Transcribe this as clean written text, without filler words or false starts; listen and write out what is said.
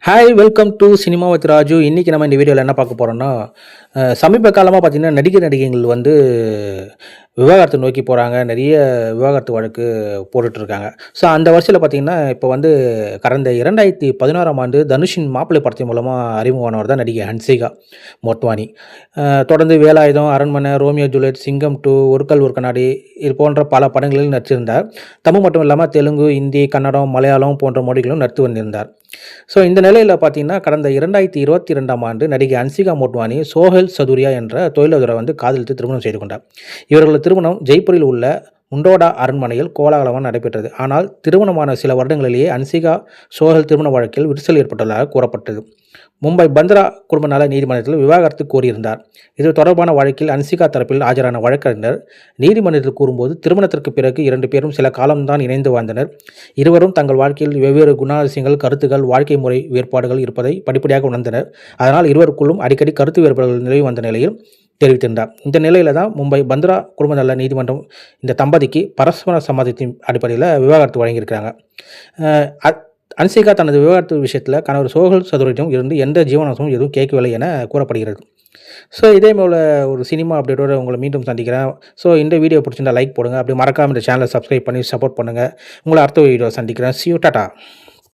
Hi welcome to cinema with Raju. இன்றைக்கி நம்ம இந்த வீடியோவில் என்ன பார்க்க போகிறோம்னா, சமீப காலமாக பார்த்திங்கன்னா நடிகைகள் வந்து விவாகரத்து நோக்கி போகிறாங்க. நிறைய விவாகரத்து வழக்கு போட்டுட்ருக்காங்க. ஸோ அந்த வரிசையில் பார்த்திங்கன்னா இப்போ வந்து கடந்த 2016ஆம் ஆண்டு தனுஷின் மாப்பிள்ளை படத்தின் மூலமாக அறிமுகமானவர் தான் நடிகை ஹன்சிகா மோட்வானி. தொடர்ந்து வேலாயுதம், அரண்மனை, ரோமியோ ஜூலியட், சிங்கம் 2, ஒரு கல் ஒரு கண்ணாடி இது போன்ற பல படங்களில் நடிச்சிருந்தார். தமிழ் மட்டும் இல்லாமல் தெலுங்கு, ஹிந்தி, கன்னடம், மலையாளம் போன்ற மொழிகளும் நடித்து வந்திருந்தார். ஸோ இந்த நிலையில் பார்த்தீங்கன்னா கடந்த 2022ஆம் ஆண்டு நடிகை ஹன்சிகா மோட்வானி சோஹெல் சதுரியா என்ற தொழிலதிபரை வந்து காதலித்து திருமணம் செய்து கொண்டார். இவர்களது திருமணம் ஜெய்ப்பூரில் உள்ள முண்டோடா அரண்மனையில் கோலாகலமாக நடைபெற்றது. ஆனால் திருமணமான சில வருடங்களிலேயே ஹன்சிகா சோஹெல் திருமண வழக்கில் விரிசல் ஏற்பட்டுள்ளதாக கூறப்பட்டது. மும்பை பந்த்ரா குடும்ப நல நீதிமன்றத்தில் விவாகரத்து கோரியிருந்தார். இது தொடர்பான வழக்கில் ஹன்சிகா தரப்பில் ஆஜரான வழக்கறிஞர் நீதிமன்றத்தில் கூறும்போது, திருமணத்திற்கு பிறகு 2 பேரும் சில காலம்தான் இணைந்து வாழ்ந்தனர். இருவரும் தங்கள் வாழ்க்கையில் வெவ்வேறு குணாதிசயங்கள், கருத்துக்கள், வாழ்க்கை முறை வேறுபாடுகள் இருப்பதை படிப்படியாக உணர்ந்தனர். அதனால் இருவருக்குள்ளும் அடிக்கடி கருத்து வேறுபாடுகள் நிலவி வந்த நிலையில் தெரிவித்திருந்தார். இந்த நிலையில தான் மும்பை பந்த்ரா குடும்ப நல நீதிமன்றம் இந்த தம்பதிக்கு பரஸ்பர சம்மதத்தின் அடிப்படையில் விவாகரத்து வழங்கியிருக்கிறாங்க. ஹன்சிகா தனது விவாகரத்து விஷயத்தில் கணவர் சோஹெல் சதுரியிடம் இருந்து எந்த ஜீவனாம்சமும் எதுவும் கேட்கவில்லை என கூறப்படுகிறது. ஸோ இதே போல் ஒரு சினிமா அப்டேட்டோடு உங்களை மீண்டும் சந்திக்கிறேன். ஸோ இந்த வீடியோ பிடிச்சிருந்தா லைக் போடுங்க. அப்படி மறக்காமல் இந்த சேனலை சப்ஸ்கிரைப் பண்ணி சப்போர்ட் பண்ணுங்கள். உங்களை அடுத்த வீடியோ சந்திக்கிறேன். See you, Tata.